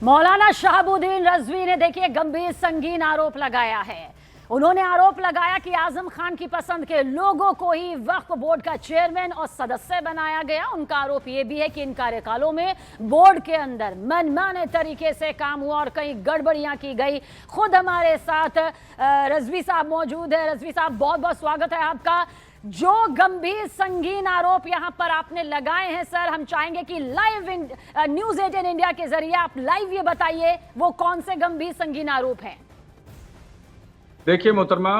मौलाना शहाबुद्दीन रज़वी ने देखिए गंभीर संगीन आरोप लगाया है। उन्होंने आरोप लगाया कि आजम खान की पसंद के लोगों को ही वक्फ बोर्ड का चेयरमैन और सदस्य बनाया गया। उनका आरोप यह भी है कि इन कार्यकालों में बोर्ड के अंदर मनमाने तरीके से काम हुआ और कई गड़बड़ियां की गई। खुद हमारे साथ रज़वी साहब मौजूद है। रज़वी साहब, बहुत बहुत स्वागत है आपका। जो गंभीर संगीन आरोप यहां पर आपने लगाए हैं सर, हम चाहेंगे कि लाइव न्यूज़ 18 इंडिया के जरिए आप लाइव ये बताइए वो कौन से गंभीर संगीन आरोप हैं। देखिए मोहतरमा,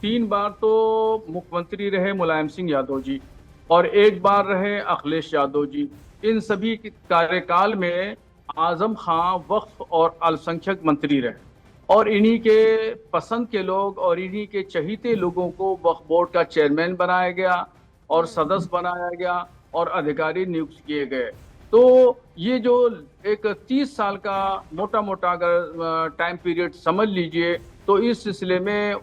3 बार तो मुख्यमंत्री रहे मुलायम सिंह यादव जी और 1 बार रहे अखिलेश यादव जी। इन सभी कार्यकाल में आजम खान वक्फ और अल्पसंख्यक मंत्री रहे और इन्हीं के पसंद के लोग और इन्हीं के चहीते लोगों को वक्फ बोर्ड का चेयरमैन बनाया गया और सदस्य बनाया गया और अधिकारी नियुक्त किए गए। तो ये जो एक 30 साल का मोटा मोटा अगर टाइम पीरियड समझ लीजिए, तो इस सिलसिले में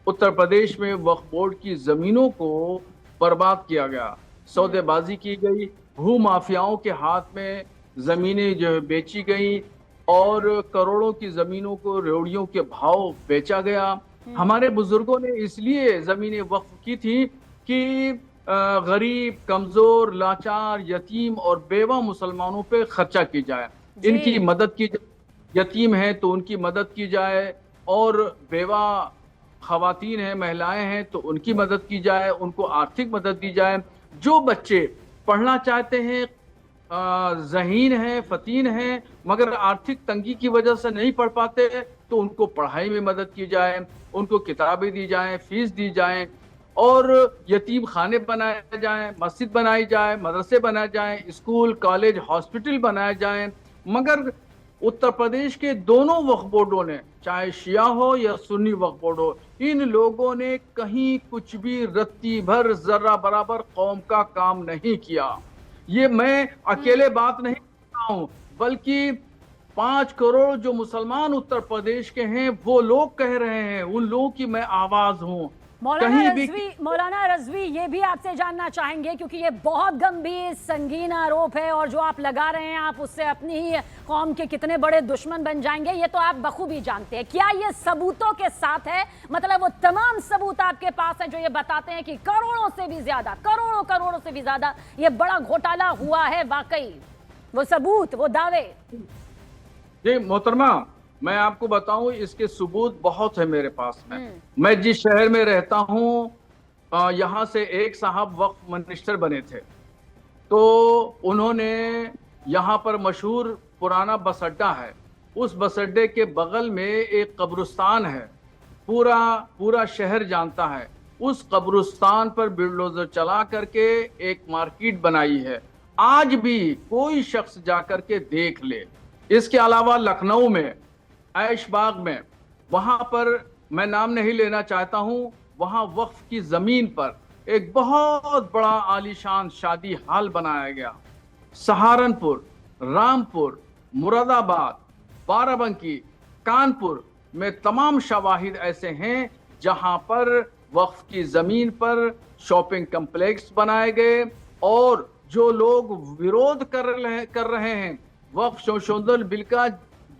उत्तर प्रदेश में वक्फ बोर्ड की जमीनों को बर्बाद किया गया, सौदेबाजी की गई, भू माफियाओं के हाथ में जमीनें जो है बेची गई और करोड़ों की जमीनों को रेवड़ियों के भाव बेचा गया। हमारे बुजुर्गों ने इसलिए जमीनें वक्फ की थी कि गरीब, कमजोर, लाचार, यतीम और बेवा मुसलमानों पे खर्चा की जाए, इनकी मदद की जाए। यतीम है तो उनकी मदद की जाए और बेवा खवातीन हैं, महिलाएं हैं तो उनकी मदद की जाए, उनको आर्थिक मदद दी जाए। जो बच्चे पढ़ना चाहते हैं, ज़हीन हैं, फतीन हैं, मगर आर्थिक तंगी की वजह से नहीं पढ़ पाते, तो उनको पढ़ाई में मदद की जाए, उनको किताबें दी जाएं, फीस दी जाए और यतीम खाने बनाए जाएं, मस्जिद बनाई जाए, मदरसे बनाए जाएं, स्कूल, कॉलेज, हॉस्पिटल बनाए जाएं। मगर उत्तर प्रदेश के दोनों वक्फ बोर्डों ने, चाहे शिया हो या सुन्नी वक्फ बोर्ड हो, इन लोगों ने कहीं कुछ भी रत्ती भर जर्रा बराबर कौम का काम नहीं किया। ये मैं अकेले बात नहीं कर रहा हूं, बल्कि 5 करोड़ जो मुसलमान उत्तर प्रदेश के हैं वो लोग कह रहे हैं, उन लोगों की मैं आवाज हूं। मौलाना रज़वी ये भी आपसे जानना चाहेंगे, क्योंकि ये बहुत गंभीर संगीन आरोप है और जो आप लगा रहे हैं आप उससे अपनी ही कौम के कितने बड़े दुश्मन बन जाएंगे ये तो आप बखूबी जानते हैं। क्या ये सबूतों के साथ है? मतलब वो तमाम सबूत आपके पास हैं जो ये बताते हैं कि करोड़ों से भी ज्यादा, करोड़ों से भी ज्यादा ये बड़ा घोटाला हुआ है? वाकई वो सबूत, वो दावे? जी मोहतरमा, मैं आपको बताऊं, इसके सबूत बहुत है मेरे पास में। मैं जिस शहर में रहता हूं, यहाँ से एक साहब वक्फ मिनिस्टर बने थे, तो उन्होंने यहाँ पर मशहूर पुराना बस अड्डा है, उस बस अड्डे के बगल में एक कब्रिस्तान है, पूरा शहर जानता है। उस कब्रिस्तान पर बिल्डोजर चला करके एक मार्केट बनाई है, आज भी कोई शख्स जाकर के देख ले। इसके अलावा लखनऊ में ऐशबाग में, वहां पर मैं नाम नहीं लेना चाहता हूं, वहां वक्फ की जमीन पर एक बहुत बड़ा आलीशान शादी हाल बनाया गया। सहारनपुर, रामपुर, मुरादाबाद, बाराबंकी, कानपुर में तमाम शवाहिद ऐसे हैं जहां पर वक्फ की जमीन पर शॉपिंग कम्प्लेक्स बनाए गए और जो लोग विरोध कर रहे हैं, वक्फ संशोधन बिल का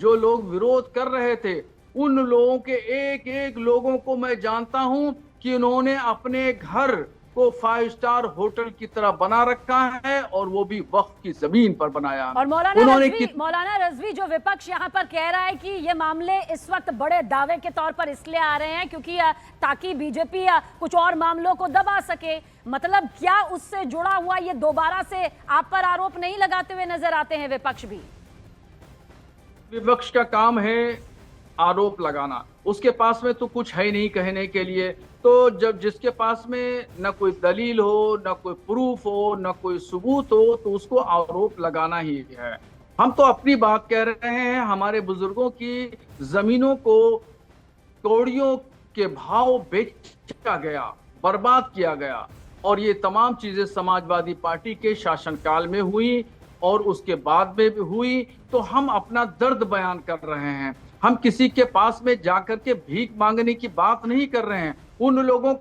जो लोग विरोध कर रहे थे, उन लोगों के एक एक लोगों को मैं जानता हूं कि उन्होंने अपने घर को 5 स्टार होटल की तरह बना रखा है और वो भी वक्फ की जमीन पर बनाया। और मौलाना रज़वी जो विपक्ष यहाँ पर कह रहा है कि ये मामले इस वक्त बड़े दावे के तौर पर इसलिए आ रहे हैं क्योंकि ताकि बीजेपी कुछ और मामलों को दबा सके, मतलब क्या उससे जुड़ा हुआ ये दोबारा से आप पर आरोप नहीं लगाते हुए नजर आते हैं विपक्ष भी? विपक्ष का काम है आरोप लगाना, उसके पास में तो कुछ है नहीं कहने के लिए। तो जब जिसके पास में न कोई दलील हो, न कोई प्रूफ हो, न कोई सबूत हो, तो उसको आरोप लगाना ही है। हम तो अपनी बात कह रहे हैं। हमारे बुजुर्गों की जमीनों को कौड़ियों के भाव बेचा गया, बर्बाद किया गया और ये तमाम चीजें समाजवादी पार्टी के शासनकाल में हुई और उसके बाद में भी हुई। तो हम अपना दर्द बयान कर रहे हैं, हम किसी के पास में जाकर के भीख मांगने की बात नहीं कर रहे हैं। उन लोगों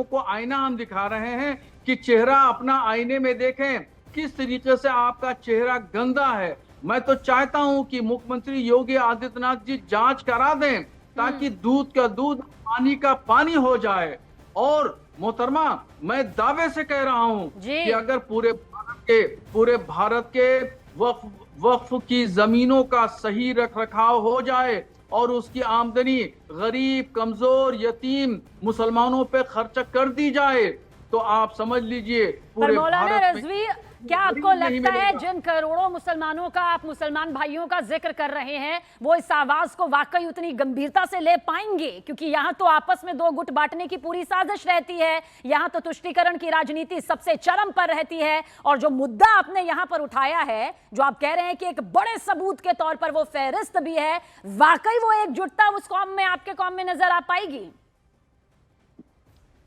को आईना हम दिखा रहे हैं कि चेहरा अपना आईने में देखें, किस तरीके से आपका चेहरा गंदा है, मैं तो चाहता हूं कि मुख्यमंत्री योगी आदित्यनाथ जी जांच करा दें ताकि दूध का दूध, पानी का पानी हो जाए। और मोहतरमा, मैं दावे से कह रहा हूं जी। कि अगर पूरे भारत के वक्फ वक्फ की जमीनों का सही रख रखाव हो जाए और उसकी आमदनी गरीब, कमजोर, यतीम मुसलमानों पे खर्च कर दी जाए, तो आप समझ लीजिए पर पूरे मौलाना भारत में रिजवी, क्या आपको गरीब नहीं लगता है मिलेगा। जिन करोड़ों मुसलमानों का आप मुसलमान भाइयों का जिक्र कर रहे हैं, वो इस आवाज को वाकई उतनी गंभीरता से ले पाएंगे? क्योंकि यहाँ तो आपस में दो गुट बांटने की पूरी साजिश रहती है, यहाँ तो तुष्टीकरण की राजनीति सबसे चरम पर रहती है, और जो मुद्दा आपने यहाँ पर उठाया है, जो आप कह रहे हैं कि एक बड़े सबूत के तौर पर वो फहरिस्त भी है, वाकई वो एकजुटता उस कौम में, आपके कौम में नजर आ पाएगी?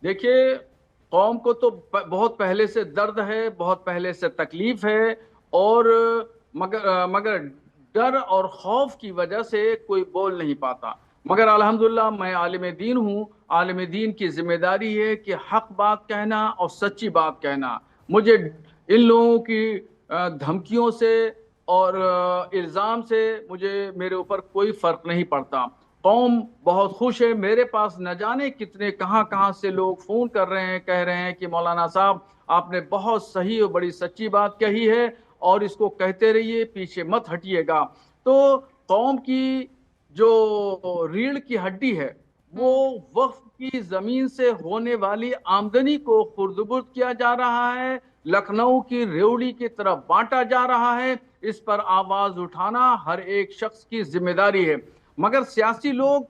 देखिए, कौम को तो बहुत पहले से दर्द है, बहुत पहले से तकलीफ है, और मगर डर और खौफ की वजह से कोई बोल नहीं पाता। मगर अल्हम्दुलिल्लाह मैं आलिम दीन हूँ। आलिम दीन की जिम्मेदारी है कि हक बात कहना और सच्ची बात कहना। मुझे इन लोगों की धमकियों से और इल्ज़ाम से मेरे ऊपर कोई फर्क नहीं पड़ता। कौम बहुत खुश है। मेरे पास न जाने कितने कहां से लोग फोन कर रहे हैं, कह रहे हैं कि मौलाना साहब, आपने बहुत सही और बड़ी सच्ची बात कही है और इसको कहते रहिए, पीछे मत हटिएगा। तो कौम की जो रीढ़ की हड्डी है, वो वक्फ की जमीन से होने वाली आमदनी को खुर्द-बुर्द किया जा रहा है, लखनऊ की रेवड़ी की तरफ बांटा जा रहा है। इस पर आवाज उठाना हर एक शख्स की जिम्मेदारी है। मगर सियासी लोग,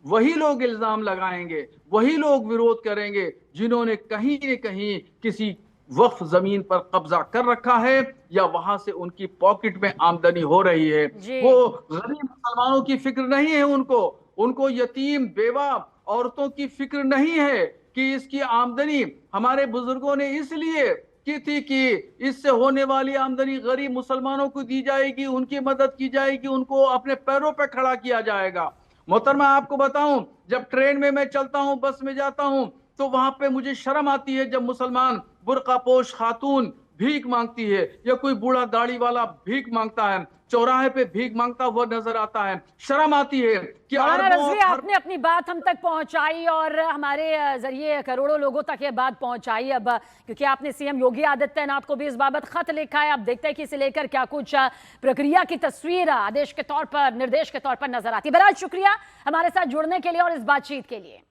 वही लोग इल्जाम लगाएंगे, वही लोग विरोध करेंगे जिन्होंने कहीं न कहीं किसी वक्फ जमीन पर कब्जा कर रखा है या वहां से उनकी पॉकेट में आमदनी हो रही है। जी। वो गरीब मुसलमानों की फिक्र नहीं है उनको यतीम, बेवा औरतों की फिक्र नहीं है कि इसकी आमदनी हमारे बुजुर्गों ने इसलिए की थी कि इससे होने वाली आमदनी गरीब मुसलमानों को दी जाएगी, उनकी मदद की जाएगी, उनको अपने पैरों पर खड़ा किया जाएगा। मोहतरमा, आपको बताऊं, जब ट्रेन में मैं चलता हूं, बस में जाता हूं, तो वहां पे मुझे शर्म आती है जब मुसलमान बुर्कापोश खातून भीख मांगती है या कोई बूढ़ा दाढ़ी वाला भीख मांगता है, चौराहे पे भीख मांगता हुआ नजर आता है। शर्म आती है कि मौलाना अरबों रजवी, आपने अपनी बात हम तक पहुंचाई और हमारे जरिए करोड़ों लोगों तक ये बात पहुंचाई। अब क्योंकि आपने सीएम योगी आदित्यनाथ को भी इस बाबत खत लिखा है, अब देखते हैं कि इसे लेकर क्या कुछ प्रक्रिया की तस्वीर आदेश के तौर पर, निर्देश के तौर पर नजर आती है। बहरहाल शुक्रिया हमारे साथ जुड़ने के लिए और इस बातचीत के लिए।